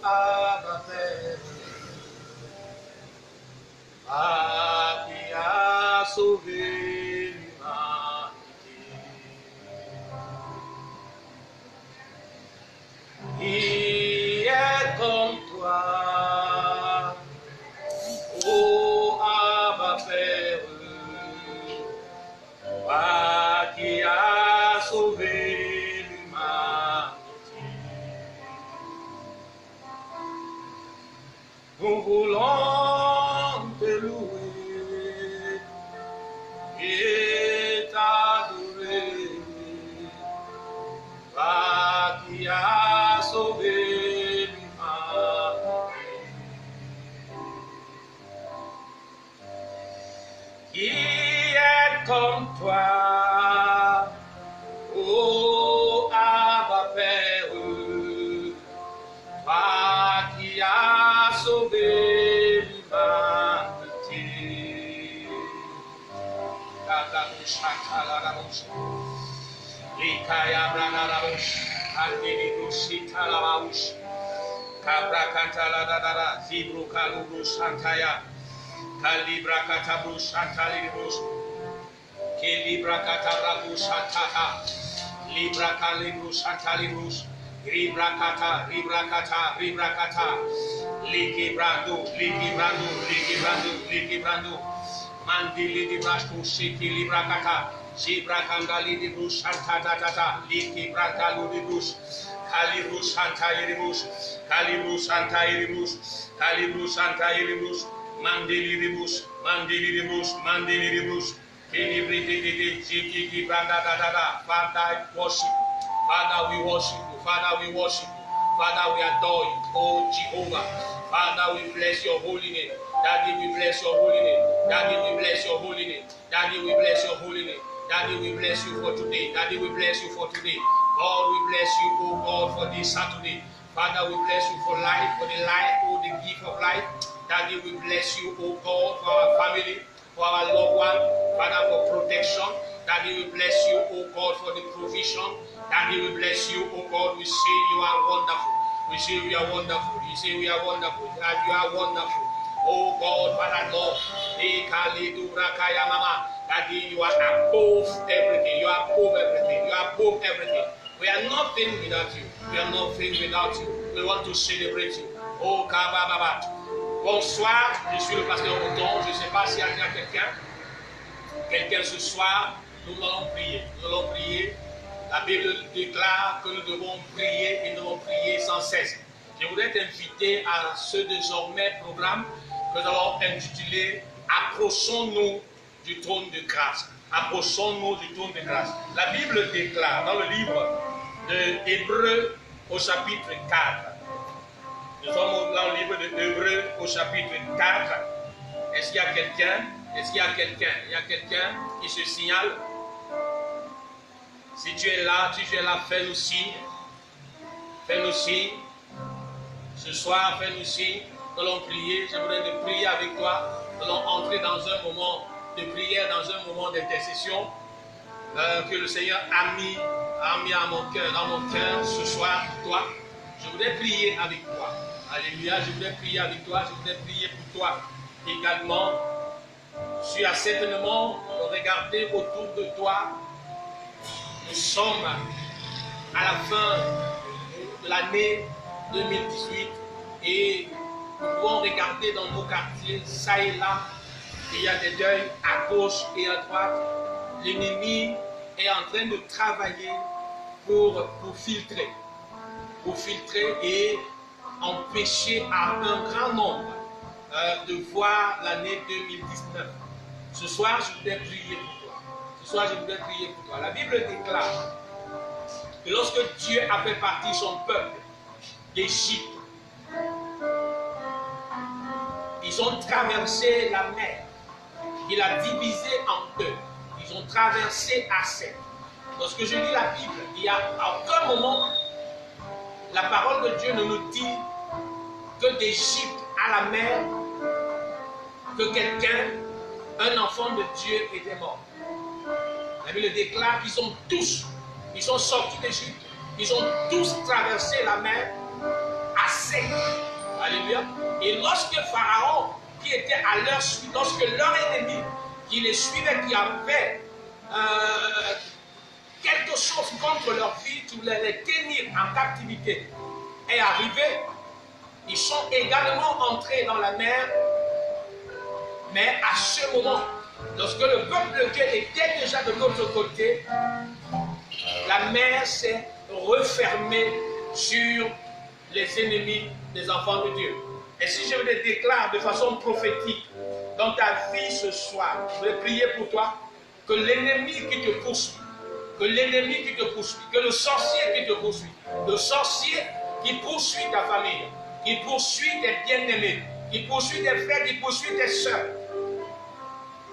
Abba Père, ah, qui a sauvé l'humanité. Qui est comme toi, ô Abba Père, toi qui as sauvé l'humanité. Nous voulons te louer et t'adorer, toi qui as sauvé l'humanité. Qui est comme toi, ô Abba Père, toi qui as sauvé l'humanité. Kalibra katabrush antalibrush, Kelibra katabrabush antaha, Libra kalibrush antalibrush, Ribra kata, Liki brando, Mandili di brashku shiki libra kata, Zibra kandali di brush antatata, Liki brandalu di brush, Kalibrush antairibrush, Mandili ribus, Kelibri Ziki Branda da. Father, worship. Father, we worship you. Father, we adore you. Oh Jehovah. Father, we bless your holy name. Daddy, we bless your holy name. Daddy, we bless your holy name. Daddy, we bless your holy name. Daddy, we bless you for today. Daddy, we bless you for today. God, we bless you, oh God, for this Saturday. Father, we bless you for life, for the life, oh, the gift of life. Daddy, we bless you, oh God, for our family, for our loved one. Father, for protection. Daddy, we bless you, oh God, for the provision. Daddy, we bless you, oh God. We say you are wonderful. We say we are wonderful. You say we are wonderful. That you are wonderful. Oh God, Father, Lord. Daddy, you are above everything. You are above everything. You are above everything. We are nothing without you. We are nothing without you. We want to celebrate you. Oh, Kabababa. Bonsoir, je suis le pasteur Othon. Je ne sais pas s'il y a quelqu'un ce soir. Nous allons prier. Nous allons prier. La Bible déclare que nous devons prier et nous devons prier sans cesse. Je voudrais t'inviter à ce désormais programme que nous avons intitulé Approchons-nous du trône de grâce. Approchons-nous du trône de grâce. La Bible déclare dans le livre de Hébreux au chapitre 4. Nous sommes dans le livre de Hébreux au chapitre 4. Est-ce qu'il y a quelqu'un? Est-ce qu'il y a quelqu'un? Il y a quelqu'un qui se signale? Si tu es là, fais-nous signe. Fais-nous signe. Ce soir, fais-nous signe. Nous allons prier. J'aimerais de prier avec toi. Nous allons entrer dans un moment de prière, dans un moment d'intercession que le Seigneur a mis à mon cœur, dans mon cœur ce soir pour toi. Je voudrais prier avec toi. Alléluia, je voudrais prier avec toi, je voudrais prier pour toi également. Tu as certainement regardé autour de toi. Nous sommes à la fin de l'année 2018 et nous pouvons regarder dans nos quartiers, ça et là, il y a des deuils à gauche et à droite. L'ennemi est en train de travailler pour filtrer et empêcher à un grand nombre de voir l'année 2019. Ce soir, je voudrais prier pour toi. La Bible déclare que lorsque Dieu a fait partir son peuple d'Égypte, ils ont traversé la mer. Il a divisé en deux. Ils ont traversé à 7. Lorsque je lis la Bible, il n'y a à aucun moment la parole de Dieu ne nous dit que d'Égypte à la mer, que quelqu'un, un enfant de Dieu était mort. La Bible déclare qu'ils sont tous, ils sont sortis d'Égypte, ils ont tous traversé la mer à assez. Alléluia. Et lorsque Pharaon, qui était à leur suite, lorsque leur ennemi, qui les suivait, qui avait quelque chose contre leur vie, qui voulait les tenir en captivité, est arrivé, ils sont également entrés dans la mer. Mais à ce moment, lorsque le peuple de Dieu était déjà de l'autre côté, la mer s'est refermée sur les ennemis des enfants de Dieu. Et si je le déclare de façon prophétique dans ta vie ce soir, je vais prier pour toi, que l'ennemi qui te poursuit, que l'ennemi qui te poursuit, que le sorcier qui te poursuit, le sorcier qui poursuit ta famille, qui poursuit tes bien-aimés, qui poursuit tes frères, qui poursuit tes soeurs,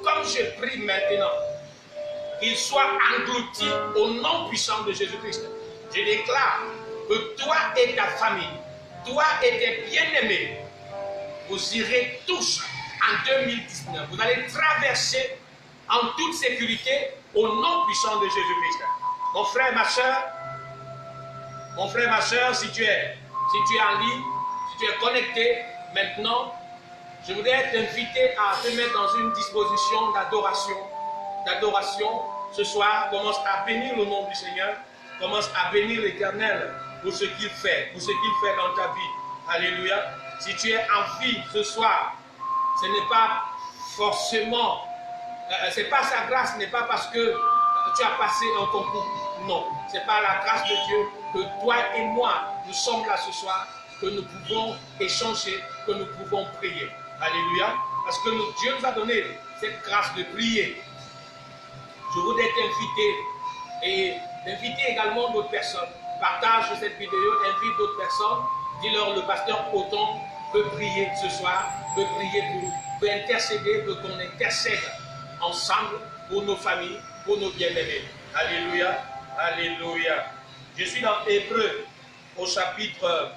comme je prie maintenant, qu'il soit englouti au nom puissant de Jésus-Christ. Je déclare que toi et ta famille, toi et tes bien-aimés, vous irez tous en 2019. Vous allez traverser en toute sécurité au nom puissant de Jésus-Christ. Mon frère, ma soeur, si tu es en ligne, si tu es connecté maintenant, je voudrais t'inviter à te mettre dans une disposition d'adoration. Ce soir, commence à bénir le nom du Seigneur, commence à bénir l'Éternel pour ce qu'il fait, dans ta vie. Alléluia. Si tu es en vie ce soir, ce n'est pas forcément, c'est pas sa grâce, ce n'est pas parce que tu as passé un concours. Non, c'est par la grâce de Dieu que toi et moi, nous sommes là ce soir, que nous pouvons échanger, que nous pouvons prier. Alléluia. Parce que Dieu nous a donné cette grâce de prier. Je voudrais t'inviter et d'inviter également d'autres personnes. Partage cette vidéo, invite d'autres personnes. Dis-leur, le pasteur Othon peut prier ce soir, peut prier peut intercéder, peut qu'on intercède ensemble pour nos familles, pour nos bien-aimés. Alléluia. Alléluia. Je suis dans Hébreux au chapitre...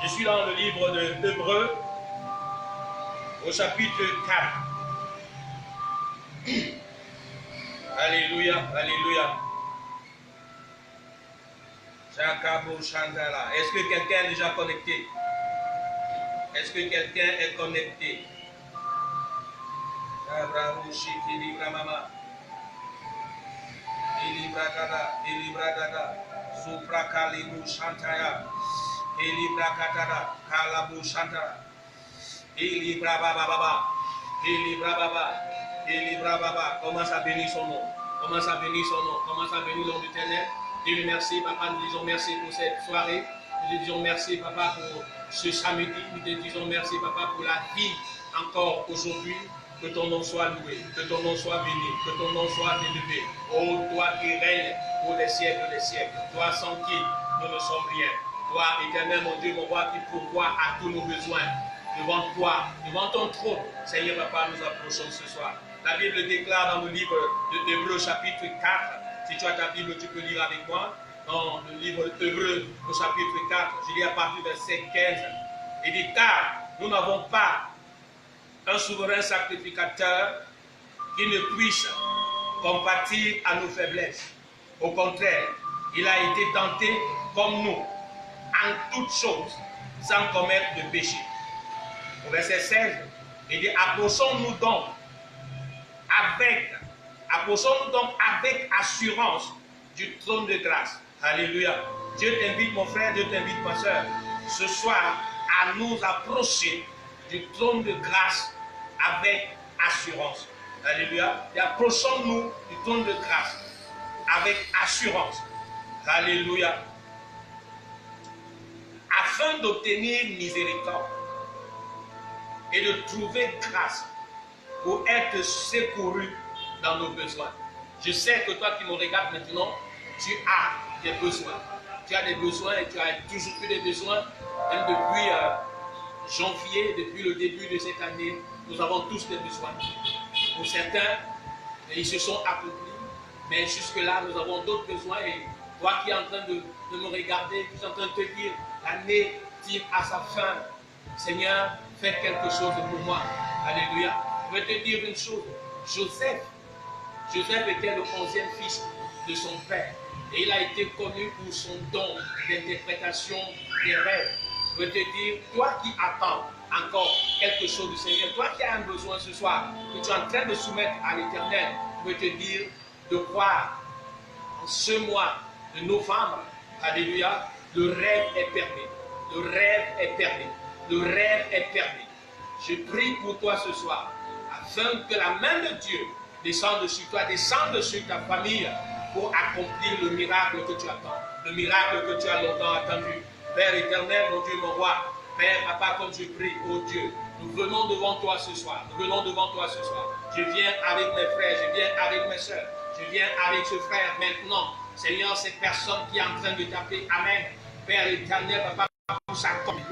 Je suis dans le livre de Hébreux au chapitre 4. Alléluia, alléluia. Est-ce que quelqu'un est déjà connecté? Est-ce que quelqu'un est connecté? Commence à bénir son nom. Commence à bénir son nom. Commence à bénir le nom de l'Éternel. Dis-lui merci, papa. Nous disons merci pour cette soirée. Nous te disons merci, papa, pour ce samedi. Nous te disons merci, papa, pour la vie encore aujourd'hui. Que ton nom soit loué, que ton nom soit béni, que ton nom soit élevé. Oh, toi qui règnes pour les siècles des siècles. Toi sans qui nous ne sommes rien. Toi, éternel, mon Dieu, mon roi, qui pourvoit à tous nos besoins. Devant toi, devant ton trône, Seigneur, papa, nous approchons ce soir. La Bible déclare dans le livre de Hébreux chapitre 4, si tu as ta Bible, tu peux lire avec moi, dans le livre de Hébreux au chapitre 4, je lis à partir du verset 15, il dit, car nous n'avons pas un souverain sacrificateur qui ne puisse compatir à nos faiblesses. Au contraire, il a été tenté comme nous, en toutes choses, sans commettre de péché. Au verset 16, il dit, approchons-nous donc avec assurance du trône de grâce. Alléluia. Dieu t'invite, mon frère, Dieu t'invite, ma soeur, ce soir à nous approcher du trône de grâce avec assurance. Alléluia. Et approchons-nous du trône de grâce avec assurance. Alléluia. Afin d'obtenir miséricorde et de trouver grâce pour être secouru dans nos besoins. Je sais que toi qui me regardes maintenant, tu as des besoins. Tu as des besoins et tu as toujours eu des besoins. Même depuis janvier, depuis le début de cette année, nous avons tous des besoins. Pour certains, ils se sont accomplis, mais jusque-là, nous avons d'autres besoins. Et toi qui es en train de me regarder, qui es en train de te dire, l'année tire à sa fin. Seigneur, fais quelque chose pour moi. Alléluia. Je vais te dire une chose. Joseph était le 11e fils de son père. Et il a été connu pour son don d'interprétation des rêves. Je veux te dire, toi qui attends encore quelque chose du Seigneur, toi qui as un besoin ce soir, que tu es en train de soumettre à l'Éternel, je veux te dire de croire en ce mois de novembre, alléluia, le rêve est permis. Le rêve est permis. Le rêve est permis. Je prie pour toi ce soir, afin que la main de Dieu descende sur toi, descende sur ta famille, pour accomplir le miracle que tu attends, le miracle que tu as longtemps attendu. Père éternel, mon Dieu, mon roi, Père, Papa, comme je prie, oh Dieu, nous venons devant toi ce soir, nous venons devant toi ce soir. Je viens avec mes frères, je viens avec mes soeurs, je viens avec ce frère maintenant. Seigneur, cette personne qui est en train de taper, Amen. Père éternel, Papa, pour s'accorder,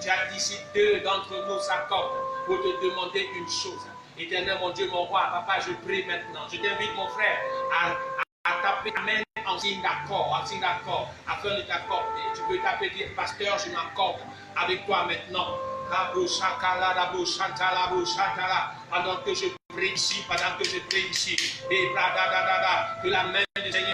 tu as dit si deux d'entre nous s'accordent pour te demander une chose. Éternel, mon Dieu, mon roi, Papa, je prie maintenant. Je t'invite, mon frère, à taper Amen en signe d'accord, afin de t'accorder. Tu peux taper, dire, pasteur, je m'accorde avec toi maintenant. Pendant que je prie ici, que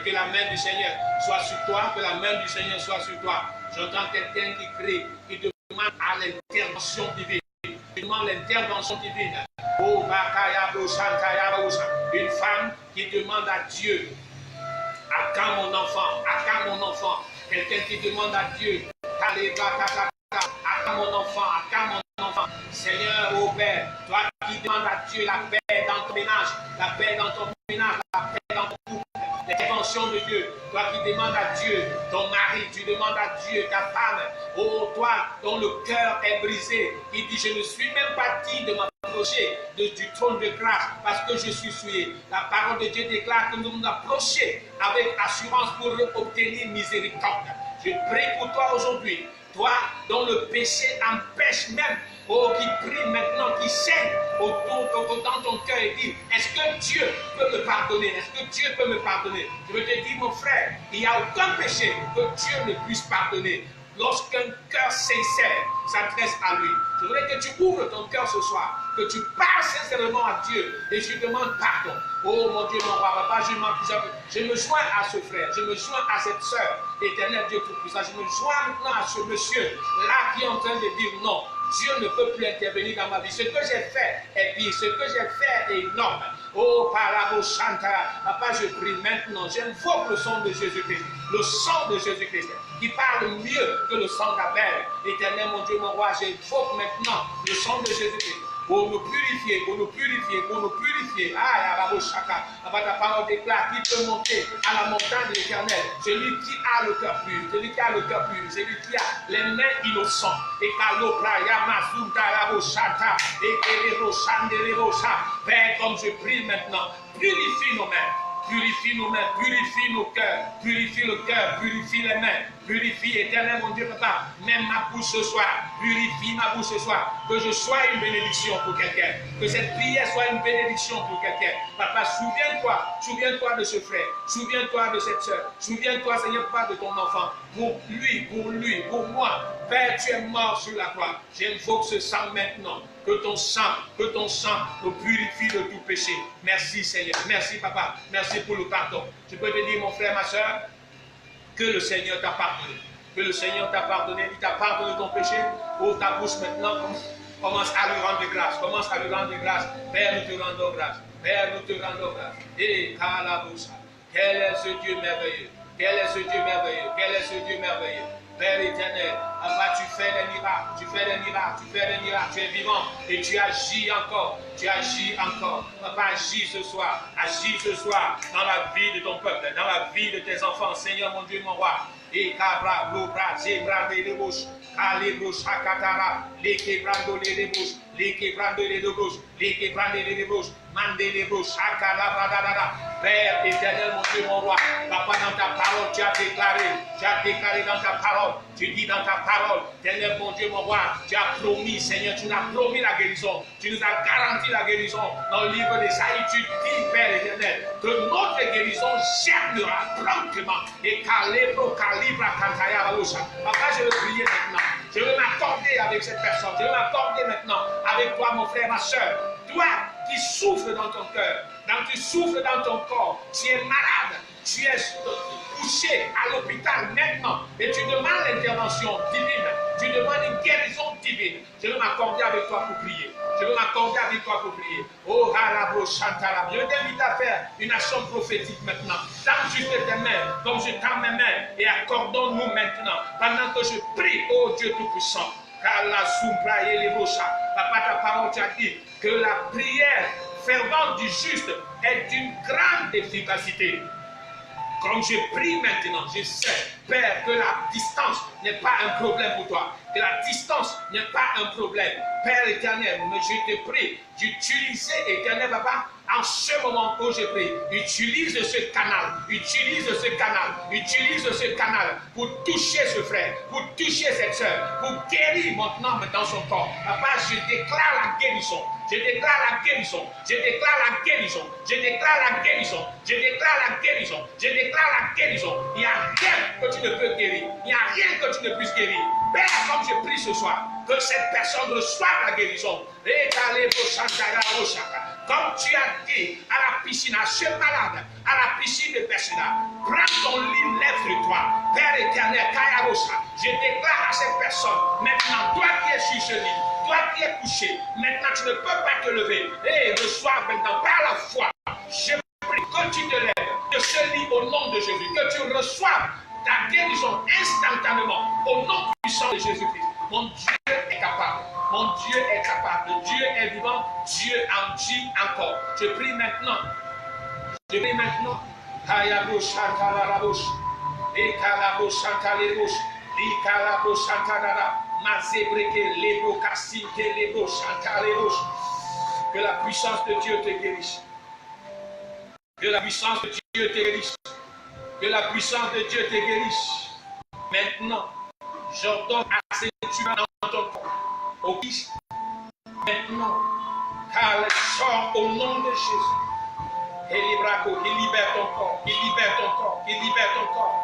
la main du Seigneur, soit sur toi, que la main du Seigneur soit sur toi. J'entends quelqu'un qui crie, qui demande à l'intervention divine. Il demande l'intervention divine. Oh, une femme qui demande à Dieu, à quand mon enfant, à quand mon enfant. Quelqu'un qui demande à Dieu, à quand mon enfant, à quand mon enfant. Seigneur, oh Père, toi qui demandes à Dieu la paix dans ton ménage, la paix dans ton ménage, la paix dans ton couple, l'intervention de Dieu. Toi qui demandes à Dieu ton mari, tu demandes à Dieu ta femme. Oh, toi dont le cœur est brisé, il dit, je ne suis même pas digne de m'approcher du trône de grâce parce que je suis souillé. La parole de Dieu déclare que nous nous approchons avec assurance pour obtenir miséricorde. Je prie pour toi aujourd'hui, toi dont le péché empêche même, oh, qui prie maintenant, qui saigne dans ton cœur et dit, est-ce que Dieu peut me pardonner? Est-ce que Dieu peut me pardonner? Je veux te dire, mon frère, il n'y a aucun péché que Dieu ne puisse pardonner. Lorsqu'un cœur sincère s'adresse à lui, je voudrais que tu ouvres ton cœur ce soir, que tu parles sincèrement à Dieu et je demande pardon. Oh mon Dieu, mon roi, papa, je me joins à ce frère, je me joins à cette sœur, éternel Dieu Tout-Puissant, je me joins maintenant à ce monsieur-là qui est en train de dire non, Dieu ne peut plus intervenir dans ma vie. Ce que j'ai fait est pire, ce que j'ai fait est énorme. Oh, Parabo Chanta, papa, je prie maintenant, j'invoque le sang de Jésus-Christ, le sang de Jésus-Christ, qui parle mieux que le sang d'Abel. Éternel, mon Dieu, mon roi, j'invoque maintenant le sang de Jésus-Christ. Pour nous purifier, pour nous purifier, pour nous purifier. Ah, Yababo Chaka. Ta parole déclare qui peut monter à la montagne de l'Éternel. Celui qui a le cœur pur, celui qui a le cœur pur, celui qui a les mains innocentes. Et Kalopra, Yamazouta, Yabo Chata, et Kerebo Chanderebo Cha. Père, comme je prie maintenant, purifie nos mains. Purifie nos mains, purifie nos cœurs, purifie le cœur, purifie les mains, purifie, éternel mon Dieu, papa, même ma bouche ce soir, purifie ma bouche ce soir, que je sois une bénédiction pour quelqu'un, que cette prière soit une bénédiction pour quelqu'un. Papa, souviens-toi de ce frère, souviens-toi de cette soeur, souviens-toi, Seigneur, pas de ton enfant, pour lui, pour moi. Père, tu es mort sur la croix, j'invoque ce sang maintenant. Que ton sang me purifie de tout péché. Merci Seigneur, merci Papa, merci pour le pardon. Je peux te dire mon frère, ma soeur, que le Seigneur t'a pardonné. Que le Seigneur t'a pardonné, il t'a pardonné ton péché. Ouvre ta bouche maintenant, commence à lui rendre grâce, commence à lui rendre grâce. Père, nous te rendons grâce, Père, nous te rendons grâce. Et Kalabousa, quel est ce Dieu merveilleux, quel est ce Dieu merveilleux, quel est ce Dieu merveilleux. Père éternel, Papa, tu fais des miracles, tu fais des miracles, tu fais des miracles, tu es vivant et tu agis encore, Papa, agis ce soir dans la vie de ton peuple, dans la vie de tes enfants, Seigneur mon Dieu, mon roi. Et Cabra, Lobra, Zebra, les bouches, Alebouche, Akatara, les quebrando les bouches, les quebrando les bouches, les quebrando les bouches, mandez les bouches, Akala, Père éternel, mon Dieu, mon roi, Papa, dans ta parole, tu as déclaré dans ta parole, tu dis dans ta parole, éternel, mon Dieu, mon roi, tu as promis, Seigneur, tu nous as promis la guérison, tu nous as garanti la guérison dans le livre d'Ésaïe, tu dis, Père éternel, que notre guérison germera promptement, et Calebro, Calibra, Cantaya, Baloucha. Papa, je veux prier maintenant, je veux m'accorder avec cette personne, je veux m'accorder maintenant avec toi, mon frère, ma soeur, toi qui souffres dans ton cœur, tu souffres dans ton corps, tu es malade, Tu es couché à l'hôpital maintenant et tu demandes l'intervention divine. Tu demandes une guérison divine. Je veux m'accorder avec toi pour prier. Je veux m'accorder avec toi pour prier. Oh, Harabo Chantalab. Je t'invite à faire une action prophétique maintenant. Tends juste tes mains comme je tends mes mains et accordons-nous maintenant pendant que je prie, oh Dieu Tout-Puissant. Papa, ta parole t'a dit que la prière fervente du juste est d'une grande efficacité. Comme je prie maintenant, je sais, Père, que la distance n'est pas un problème pour toi. Que la distance n'est pas un problème. Père éternel, mais je te prie d'utiliser, éternel Papa, en ce moment où je prie, utilise ce canal pour toucher ce frère, pour toucher cette soeur, pour guérir maintenant dans son corps. Papa, je déclare la guérison. Je déclare la guérison, je déclare la guérison, je déclare la guérison, je déclare la guérison, je déclare la guérison. Il n'y a rien que tu ne peux guérir, il n'y a rien que tu ne puisses guérir. Père, comme je prie ce soir, que cette personne reçoive la guérison. Comme tu as dit à la piscine, à ce malade, à la piscine de Bethesda, prends ton lit, lève-toi. Père éternel, je déclare à cette personne, maintenant, toi qui es sur ce lit, toi qui es couché, maintenant tu ne peux pas te lever. Et reçois maintenant par la foi. Je prie que tu te lèves de ce lit au nom de Jésus, que tu reçoives ta guérison instantanément au nom puissant de Jésus-Christ. Mon Dieu est capable. Mon Dieu est capable. Dieu est vivant. Dieu en dit encore. Je prie maintenant. Je prie maintenant. Que la puissance de Dieu te guérisse. Que la puissance de Dieu te guérisse. Que la puissance de Dieu te guérisse. Maintenant, j'ordonne à ces tueurs dans ton corps. Au Christ. Maintenant, car sort au nom de Jésus. Et il libère ton corps. Il libère ton corps. Il libère ton corps.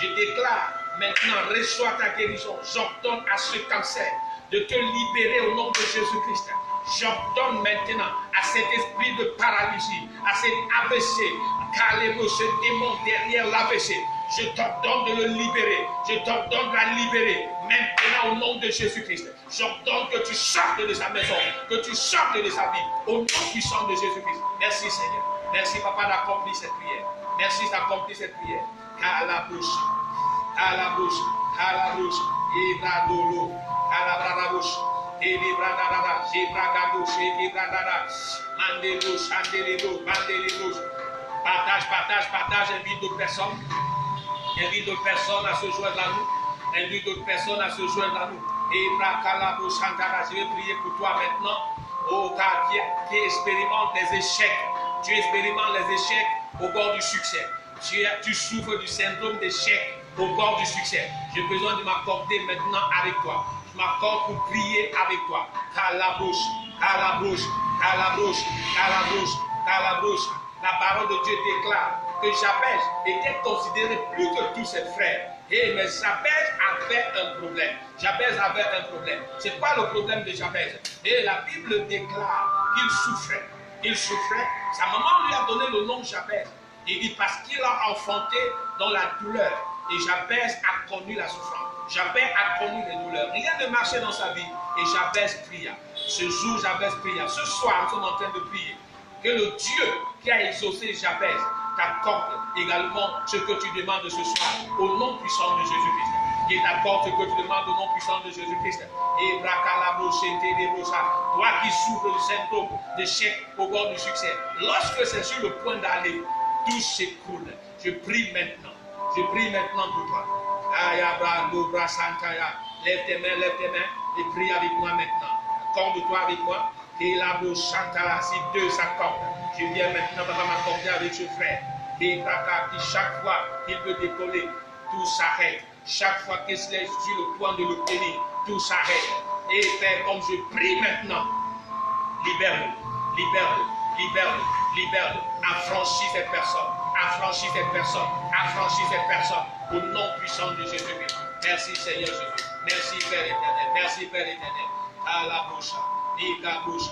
Je déclare maintenant, reçois ta guérison. J'ordonne à ce cancer de te libérer au nom de Jésus-Christ. J'ordonne maintenant à cet esprit de paralysie, à cet AVC, car ce démon derrière l'AVC, je t'ordonne de le libérer. Je t'ordonne de la libérer maintenant au nom de Jésus-Christ. J'ordonne que tu sortes de sa maison, que tu sortes de sa vie, au nom puissant de Jésus-Christ. Merci Seigneur. Merci Papa d'accomplir cette prière. Merci d'accomplir cette prière. À la bouche, à la bouche, à la bouche, et la dolo, à la bouche. Et les bras d'Adada, j'ai bras d'Adouche, et les bras d'Adada, Mandélouche, Andélélouche, Mandélélouche. Partage, partage, partage, invite d'autres personnes. Invite d'autres personnes à se joindre à nous. Invite d'autres personnes à se joindre à nous. Et Brakalabo Shantara, je vais prier pour toi maintenant. Oh, car qui expérimente les échecs. Tu expérimentes les échecs au bord du succès. Tu souffres du syndrome d'échec au bord du succès. J'ai besoin de m'accorder maintenant avec toi. Je m'accorde pour prier avec toi. Calabouche, calabouche, calabouche, calabouche, calabouche. La parole de Dieu déclare que Jabez était considéré plus que tous ses frères. Et mais Jabez avait un problème. Jabez avait un problème. C'est quoi le problème de Jabez? Et la Bible déclare qu'il souffrait. Il souffrait. Sa maman lui a donné le nom Jabez. Il dit parce qu'il a enfanté dans la douleur. Et Jabez a connu la souffrance. Jabez a connu les douleurs. Rien ne marchait dans sa vie. Et Jabez pria. Ce jour, Jabez pria. Ce soir, nous sommes en train de prier. Que le Dieu qui a exaucé Jabez t'accorde également ce que tu demandes ce soir. Au nom puissant de Jésus-Christ. Il t'accorde ce que tu demandes au nom puissant de Jésus-Christ. Et toi qui souffres du syndrome d'échec au bord du succès. Lorsque c'est sur le point d'aller, tout s'écroule. Je prie maintenant. Je prie maintenant pour toi. Lève tes mains et prie avec moi maintenant. Accorde-toi avec moi. Et la bouche chantera, si deux s'accordent. Je viens maintenant m'accorder avec ce frère. Et chaque fois qu'il veut décoller, tout s'arrête. Chaque fois qu'il est sur le point de l'obtenir, tout s'arrête. Et Père, comme je prie maintenant, libère-le, libère-le, libère-le, libère-le. Affranchis cette personne, affranchis cette personne, affranchis cette personne. Au nom puissant de Jésus-Christ. Merci Seigneur Jésus. Merci Père éternel. Merci Père éternel. À la bouche, les cabouches,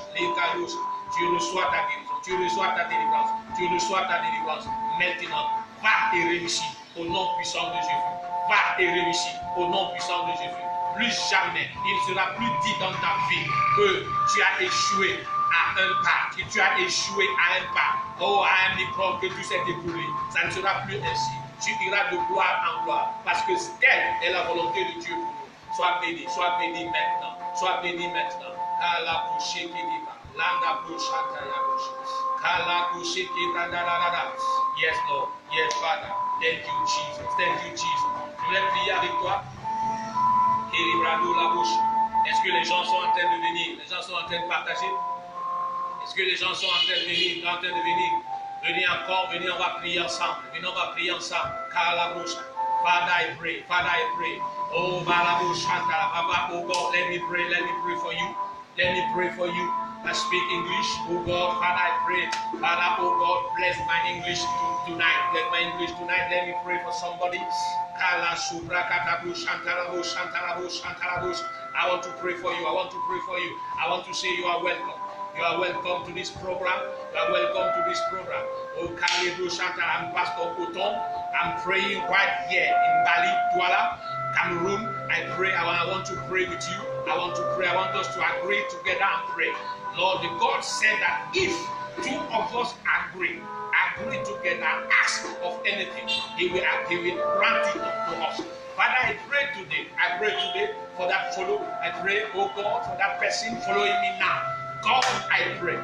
tu reçois ta guérison, tu reçois ta délivrance, tu reçois ta délivrance. Maintenant, Va et réussis au nom puissant de Jésus. Va et réussis au nom puissant de Jésus. Plus jamais, il ne sera plus dit dans ta vie que tu as échoué à un pas, que tu as échoué à un pas, à un épreuve que tu s'est déroulé. Ça ne sera plus ainsi. Tu iras de gloire en gloire parce que telle est la volonté de Dieu pour nous. Sois béni maintenant, sois béni maintenant. Yes, Lord, yes, Father. Thank you, Jesus. Thank you, Jesus. Je voulais prier avec toi. Est-ce que les gens sont en train de venir? Les gens sont en train de partager? Est-ce que les gens sont en train de venir? En train de venir? Venez encore, venez, on va prier ensemble. Venez, on va prier ensemble. Father, I pray. Father, I pray. Oh, Baba, oh God, let me pray for you. Let me pray for you. I speak English. Oh God, Father, I pray. Father, oh God, bless my English tonight. Let my English tonight. Let me pray for somebody. I want to pray for you. I want to pray for you. I want to say you are welcome. You are welcome to this program. You are welcome to this program. Oh, Kalebo Chantal, I'm Pastor Oton. I'm praying right here in Bali, Douala, Cameroon. I pray. I want to pray with you. I want to pray. I want us to agree together and pray. Lord, the God said that if two of us agree together, ask of anything, He will grant it to us. Father, I pray today for that follow. I pray, oh God, for that person following me now. God, I pray.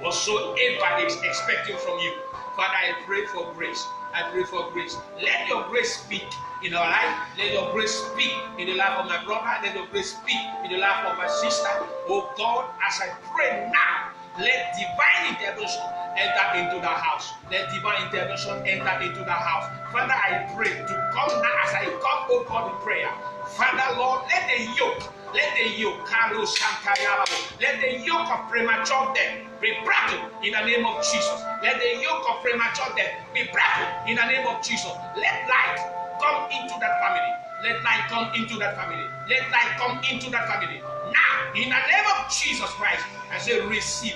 Whatsoever is expecting from you, Father, I pray for grace. I pray for grace. Let your grace speak in our life. Let your grace speak in the life of my brother. Let your grace speak in the life of my sister. Oh God, as I pray now, let divine intervention enter into the house. Let divine intervention enter into the house. Father, I pray to come now as I come, oh God, in prayer. Father, Lord, let the yoke, Carlos Santayabo, let the yoke of premature death be broken in the name of Jesus. Let the yoke of premature death be broken in the name of Jesus. Let light come into that family. Let light come into that family. Let light come into that family. Now, in the name of Jesus Christ, I say receive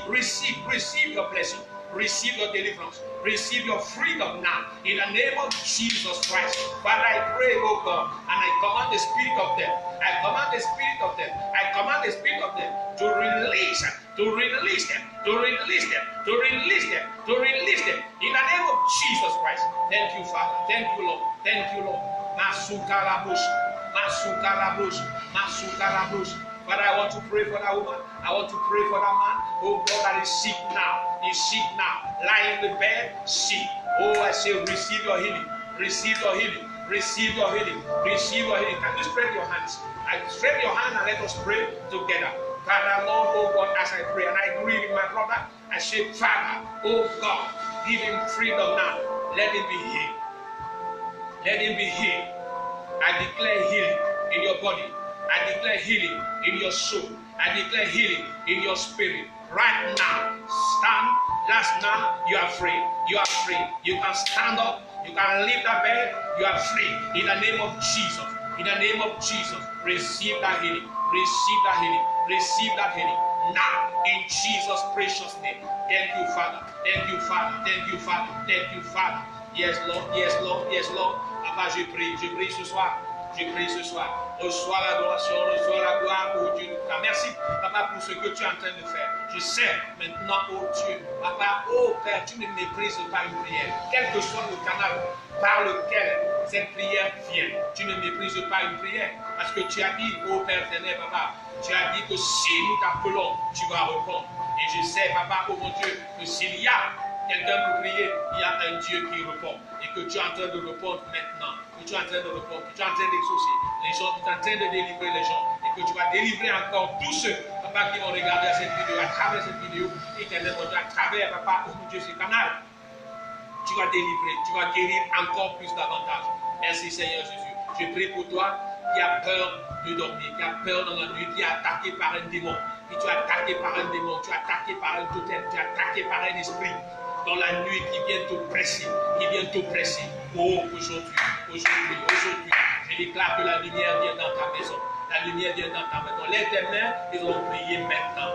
your blessing. Receive your deliverance. Receive your freedom now. In the name of Jesus Christ. Father, I pray, oh God, and I command the spirit of them. I command the spirit of them. I command the spirit of them to release them. To release them. To release them. To release them. To release them. In the name of Jesus Christ. Thank you, Father. Thank you, Lord. Thank you, Lord. Masukarabush. Masukarabush. Masukarabush. Father, I want to pray for that woman. I want to pray for that man. Oh God, that is sick now. He's sick now. Lying in the bed, sick. Oh, I say, receive your healing. Receive your healing. Receive your healing. Receive your healing. Can you spread your hands? Spread your hand and let us pray together. Father, Lord, oh God, as I pray, and I agree with my brother, I say, Father, oh God, give him freedom now. Let him be healed. Let him be healed. I declare healing in your body. I declare healing in your soul. I declare healing in your spirit. Right now, stand. Just now, you are free. You are free. You can stand up. You can leave the bed. You are free. In the name of Jesus. In the name of Jesus. Receive that healing. Receive that healing. Receive that healing. Now, in Jesus' precious name. Thank you, Father. Thank you, Father. Thank you, Father. Thank you, Father. Yes, Lord. Yes, Lord. Yes, Lord. Papa, je prie ce soir. Je prie ce soir. Reçois l'adoration, reçois la gloire, oh Dieu. Merci, Papa, pour ce que tu es en train de faire. Je sais maintenant, oh Dieu, Papa, oh Père, tu ne méprises pas une prière. Quel que soit le canal par lequel cette prière vient, tu ne méprises pas une prière. Parce que tu as dit, oh Père éternel, Papa, tu as dit que si nous t'appelons, tu vas répondre. Et je sais, Papa, oh mon Dieu, que s'il y a quelqu'un pour prier, il y a un Dieu qui répond. Et que tu es en train de répondre maintenant. Que tu es en train de répondre. Que tu es en train d'exaucer les gens. Que tu es en train de délivrer les gens. Et que tu vas délivrer encore tous ceux, Papa, qui vont regarder cette vidéo, à travers cette vidéo. Éternel, à travers, Papa, oh mon Dieu, ce canal. Tu vas délivrer. Tu vas guérir encore plus davantage. Merci, Seigneur Jésus. Je prie pour toi qui a peur de dormir, qui a peur dans la nuit, qui est attaqué par un démon. Et tu es attaqué par un démon. Tu es attaqué par un totem. Tu es attaqué par un esprit. Dans la nuit qui vient t'oppresser, Oh, aujourd'hui, je déclare que la lumière vient dans ta maison. La lumière vient dans ta maison. Les ténèbres, ils ont prié maintenant.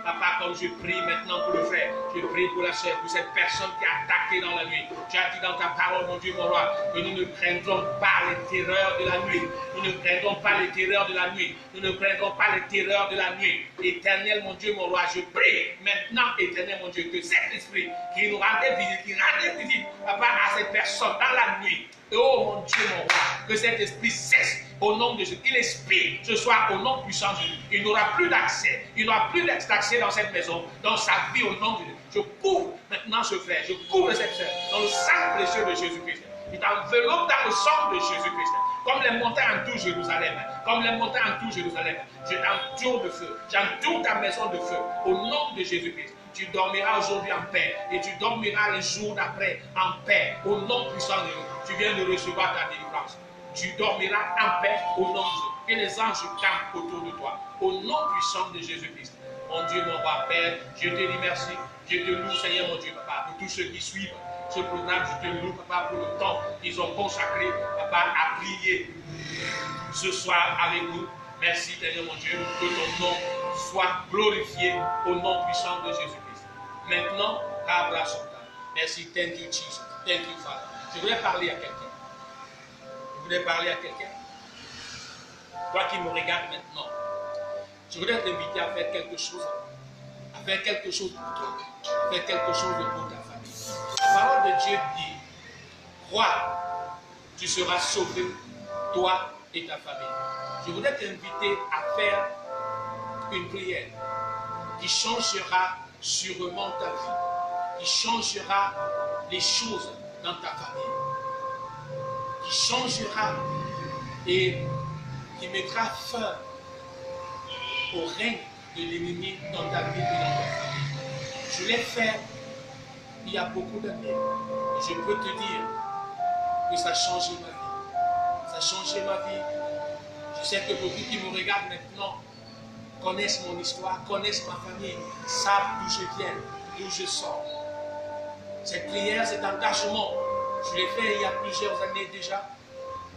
Papa, comme je prie maintenant pour le frère, je prie pour la sœur, pour cette personne qui a attaqué dans la nuit. Tu as dit dans ta parole, mon Dieu, mon roi, que nous ne craindrons pas les terreurs de la nuit. Nous ne craindrons pas les terreurs de la nuit. Nous ne craindrons pas les terreurs de la nuit. Éternel, mon Dieu, mon roi, je prie maintenant, éternel, mon Dieu, que cet esprit qui nous rendait visite, papa, à ces personnes dans la nuit. Oh mon Dieu, mon roi, que cet esprit cesse au nom de Jésus. Qu'il expire ce soir au nom puissant de Jésus. Il n'aura plus d'accès. Il n'aura plus d'accès dans cette maison, dans sa vie au nom de Jésus. Je couvre maintenant ce frère. Je couvre cette sœur dans le sang précieux de Jésus-Christ. Il t'enveloppe dans le sang de Jésus-Christ. Comme les montagnes entourent Jérusalem. Comme les montagnes entourent Jérusalem. Je t'entoure de feu. J'entoure ta maison de feu. Au nom de Jésus-Christ. Tu dormiras aujourd'hui en paix. Et tu dormiras les jours d'après en paix. Au nom puissant de Dieu. Tu viens de recevoir ta délivrance. Tu dormiras en paix au nom de Dieu. Que les anges campent autour de toi. Au nom puissant de Jésus-Christ. Mon Dieu, mon roi, Père, je te dis merci. Je te loue, Seigneur, mon Dieu, Papa, pour tous ceux qui suivent ce programme. Je te loue, Papa, pour le temps qu'ils ont consacré, Papa, à prier ce soir avec nous. Merci, Seigneur, mon Dieu, que ton nom soit glorifié au nom puissant de Jésus-Christ. Maintenant, merci, thank you, Jesus. Thank you, Father. Je voudrais parler à quelqu'un. Je voudrais parler à quelqu'un. Toi qui me regardes maintenant, je voudrais t'inviter à faire quelque chose. À faire quelque chose pour toi. À faire quelque chose pour ta famille. La parole de Dieu dit, crois, tu seras sauvé, toi et ta famille. Je voudrais t'inviter à faire une prière qui changera sûrement ta vie, qui changera les choses dans ta famille, qui changera et qui mettra fin au règne de l'ennemi dans ta vie et dans ta famille. Je l'ai fait il y a beaucoup d'années et je peux te dire que ça a changé ma vie. Ça a changé ma vie. Je sais que beaucoup qui me regardent maintenant connaissent mon histoire, connaissent ma famille, savent d'où je viens, d'où je sors. Cette prière, cet engagement, je l'ai fait il y a plusieurs années déjà.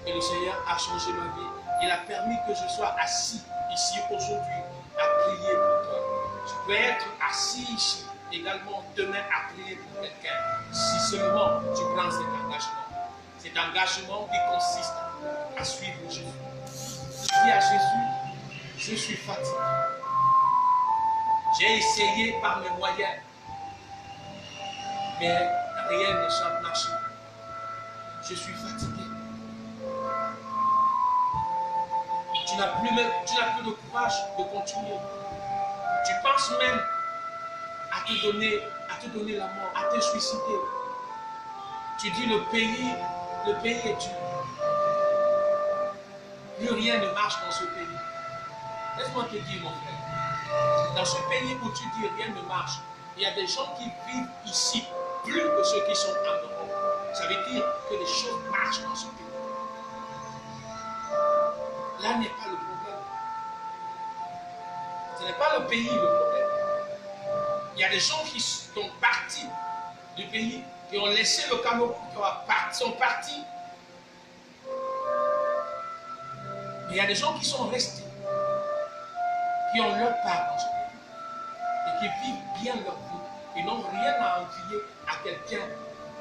Et le Seigneur a changé ma vie. Il a permis que je sois assis ici aujourd'hui à prier pour toi. Tu peux être assis ici également demain à prier pour quelqu'un. Si seulement tu prends cet engagement. Cet engagement qui consiste à suivre Jésus. Tu dis à Jésus, je suis fatigué. J'ai essayé par mes moyens. Mais rien ne marche. Je suis fatigué. Tu n'as plus de courage de continuer. Tu penses même à te donner la mort, à te suicider. Tu dis le pays est dur. Plus rien ne marche dans ce pays. Laisse-moi te dire, mon frère, dans ce pays où tu dis rien ne marche, il y a des gens qui vivent ici plus que ceux qui sont en Europe. Ça veut dire que les choses marchent dans ce pays. Là n'est pas le problème. Ce n'est pas le pays le problème. Il y a des gens qui sont partis du pays, qui ont laissé le Cameroun, qui sont partis. Mais il y a des gens qui sont restés, qui ont leur part dans ce pays et qui vivent bien leur vie et n'ont rien à envier à quelqu'un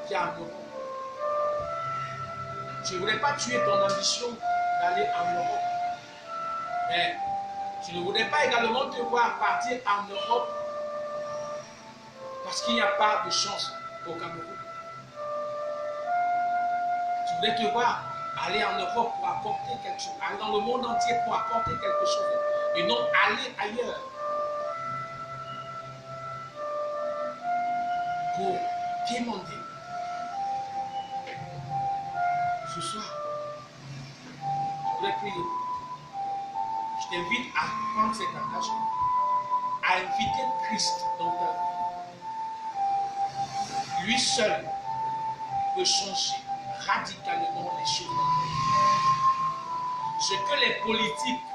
qui est en Europe. Je ne voudrais pas tuer ton ambition d'aller en Europe. Mais je ne voudrais pas également te voir partir en Europe parce qu'il n'y a pas de chance au Cameroun. Je voudrais te voir aller en Europe pour apporter quelque chose, aller dans le monde entier pour apporter quelque chose, et non aller ailleurs pour quémander. Ce soir, je voudrais prier. Je t'invite à prendre cet engagement, à inviter Christ dans ta vie. Lui seul peut changer radicalement les choses. Ce que les politiques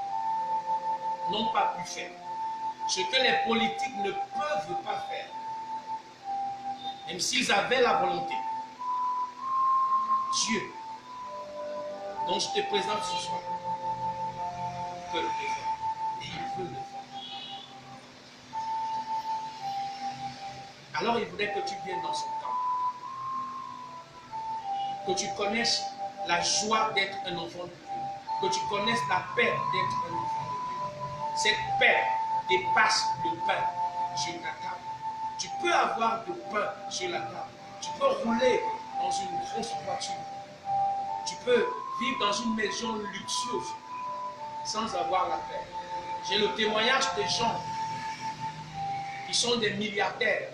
n'ont pas pu faire, ce que les politiques ne peuvent pas faire, même s'ils avaient la volonté, Dieu, dont je te présente ce soir, peut le faire. Et il veut le faire. Alors il voudrait que tu viennes dans son camp. Que tu connaisses la joie d'être un enfant de Dieu. Que tu connaisses la paix d'être un enfant de Dieu. Cette paix dépasse le pain sur ta table. Tu peux avoir du pain sur la table. Tu peux rouler dans une grosse voiture. Tu peux vivre dans une maison luxueuse sans avoir la paix. J'ai le témoignage des gens qui sont des milliardaires,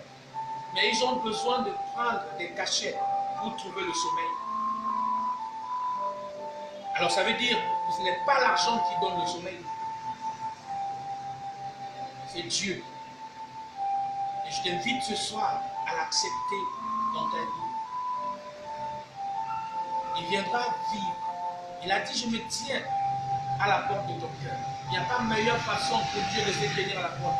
mais ils ont besoin de prendre des cachets pour trouver le sommeil. Alors ça veut dire que ce n'est pas l'argent qui donne le sommeil. C'est Dieu. Et je t'invite ce soir à l'accepter dans ta vie. Il viendra vivre. Il a dit, je me tiens à la porte de ton cœur. Il n'y a pas meilleure façon pour Dieu de se tenir à la porte.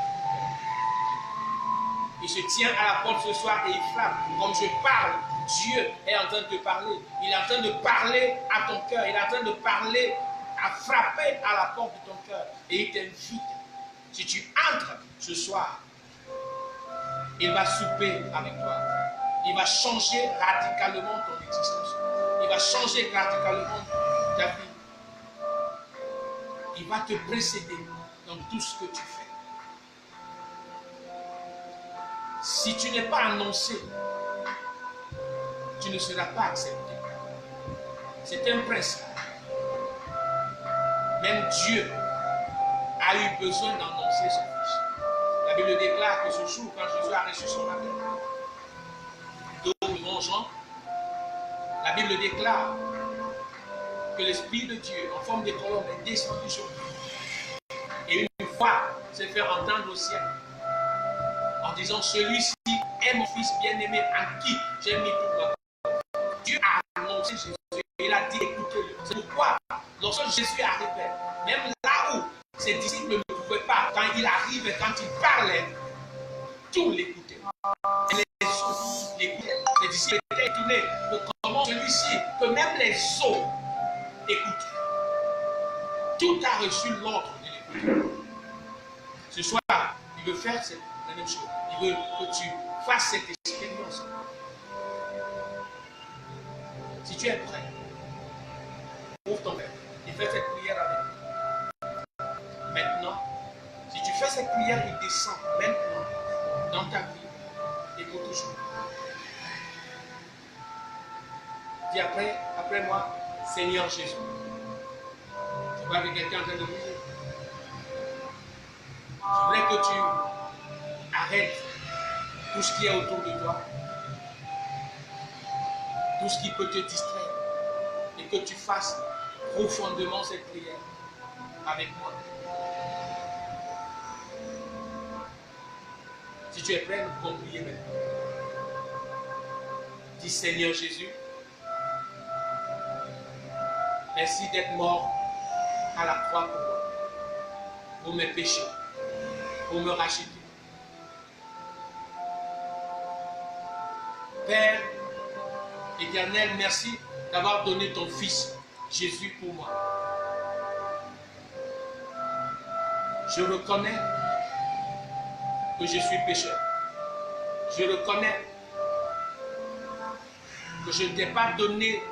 Il se tient à la porte ce soir et il frappe. Comme je parle, Dieu est en train de te parler. Il est en train de parler à ton cœur. Il est en train de parler, à frapper à la porte de ton cœur. Et il t'invite. Si tu entres ce soir, il va souper avec toi. Il va changer radicalement ton existence. Il va changer radicalement ta vie. Il va te précéder dans tout ce que tu fais. Si tu n'es pas annoncé, tu ne seras pas accepté. C'est un principe. Même Dieu a eu besoin d'annoncer son Fils. La Bible déclare que ce jour, quand Jésus a reçu son baptême, d'eau Jean, la Bible déclare que l'Esprit de Dieu, en forme de colombe, est descendu sur lui. Et une voix s'est fait entendre au ciel, en disant, celui-ci est mon Fils bien-aimé, en qui j'ai mis toute ma confiance. Dieu a annoncé Jésus, il a dit, écoutez-le. C'est pourquoi, lorsque Jésus arrivait, même là où ses disciples ne pouvaient pas, quand il arrivait, quand il parlait, tout l'écoutait. Et les eaux l'écoutaient. Les disciples étaient étonnés de comment celui-ci, que même les eaux écoutaient. Tout a reçu l'ordre de l'écouter. Ce soir, il veut faire la même chose. Il veut que tu fasses cette expérience. Si tu es prêt, ouvre ton cœur et fais cette prière avec moi. Maintenant, si tu fais cette prière, il descend maintenant dans ta vie et pour toujours. Dis après moi, Seigneur Jésus. Je vois que quelqu'un est en train de prier. Je voudrais que tu arrêtes tout ce qui est autour de toi, tout ce qui peut te distraire, et que tu fasses profondément cette prière avec moi. Si tu es prêt, nous pouvons prier maintenant. Dis Seigneur Jésus, merci d'être mort à la croix pour moi, pour mes péchés, pour me racheter. Père éternel, merci d'avoir donné ton Fils Jésus pour moi. Je reconnais que je suis pécheur. Je reconnais que je ne t'ai pas donné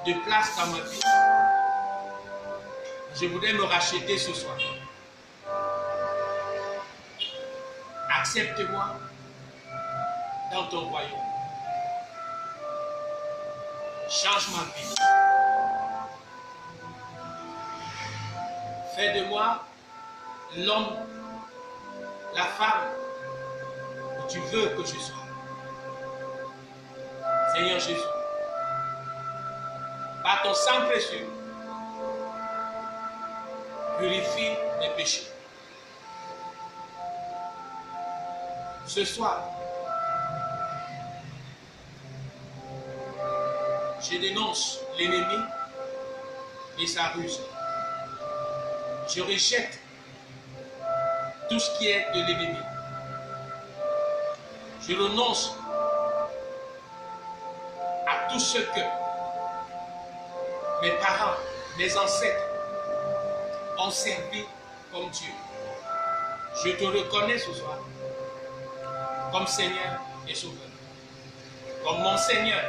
de place dans ma vie. Je voudrais me racheter ce soir. Accepte-moi dans ton royaume. Change ma vie. Fais de moi l'homme, la femme que tu veux que je sois. Seigneur Jésus, par ton sang précieux, purifie mes péchés. Ce soir, je dénonce l'ennemi et sa ruse. Je rejette tout ce qui est de l'ennemi. Je renonce à tout ce que mes parents, mes ancêtres ont servi comme Dieu. Je te reconnais ce soir comme Seigneur et Sauveur. Comme mon Seigneur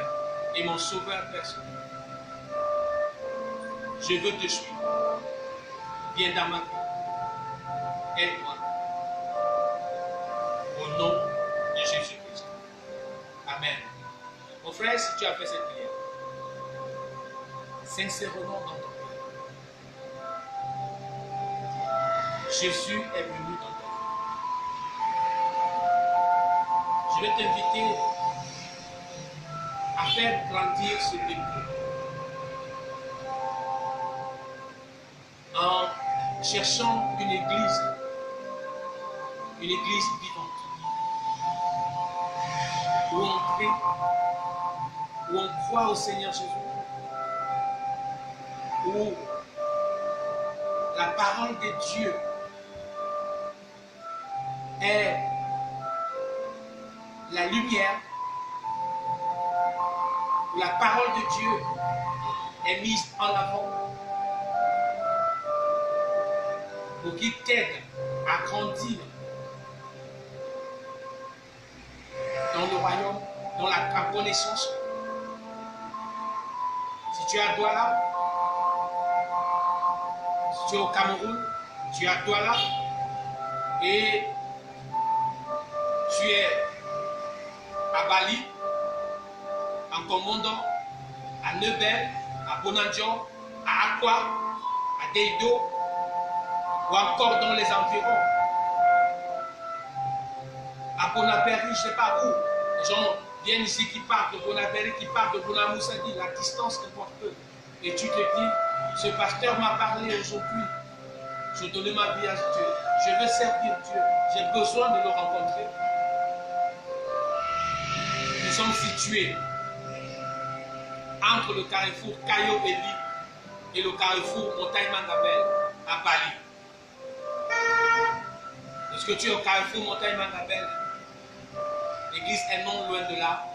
et mon Sauveur personnel. Je veux te suivre. Viens dans ma vie. Aide-moi. Au nom de Jésus-Christ. Amen. Mon frère, si tu as fait cette prière, sincèrement dans ton cœur, Jésus est venu dans ta vie. Je vais t'inviter à faire grandir ce dépôt en cherchant une église vivante, où on prie, où on croit au Seigneur Jésus, où la parole de Dieu est la lumière, où la parole de Dieu est mise en avant pour qu'il t'aide à grandir dans le royaume, dans la connaissance. Si tu es à Douala, si tu es au Cameroun, tu es à Douala et tu es à Bali, en Commandant, à Nebel, à Bonadjo, à Aqua, à Deido, ou encore dans les environs, à Bonaberi, je ne sais pas où. Les gens viennent ici qui partent de Bonaberi, qui partent de Bonamoussadi, la distance importe peu. Et tu te dis, ce pasteur m'a parlé aujourd'hui, je donne ma vie à Dieu, je veux servir Dieu, j'ai besoin de le rencontrer. Nous sommes situés entre le carrefour Kayo Eli et le carrefour Montagne Mangabel à Bali. Lorsque tu es au carrefour Montagne Mangabel, l'église est non loin de là.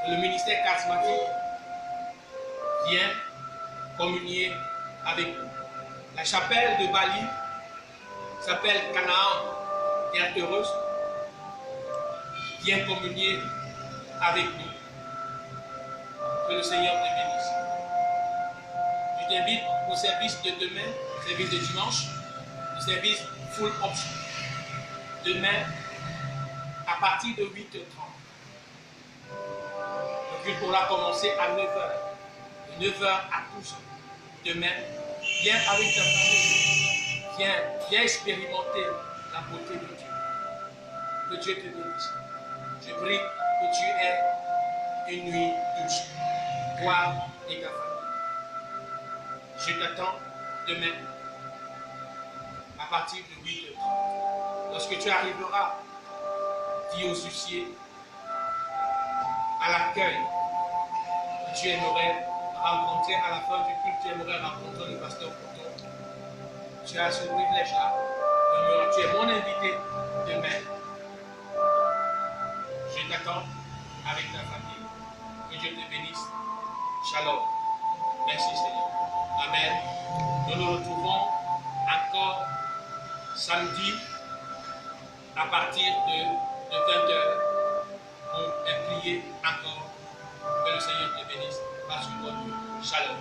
Le ministère charismatique vient communier avec nous. La chapelle de Bali s'appelle Canaan, Terre heureuse, vient communier avec nous. Que le Seigneur te bénisse. Je t'invite au service de demain, au service de dimanche, au service full option. Demain, à partir de 8h30. Le culte pourra commencer à 9h. De 9h à 12h. Demain, viens avec ta famille. Viens expérimenter la beauté de Dieu. Que Dieu te bénisse. Je prie que tu aies une nuit douce. Toi et ta famille. Je t'attends demain à partir de 8h30. Lorsque tu arriveras, dis aux huissiers à l'accueil que tu aimerais rencontrer à la fin du culte, tu aimerais rencontrer le pasteur Coton. Tu as ce privilège-là. Tu es mon invité demain. Je t'attends avec ta famille. Que Dieu te bénisse. Shalom. Merci Seigneur. Amen. Nous nous retrouvons encore samedi à partir de 20h pour prier encore. Que le Seigneur te bénisse. Passe une bonne nuit. Shalom.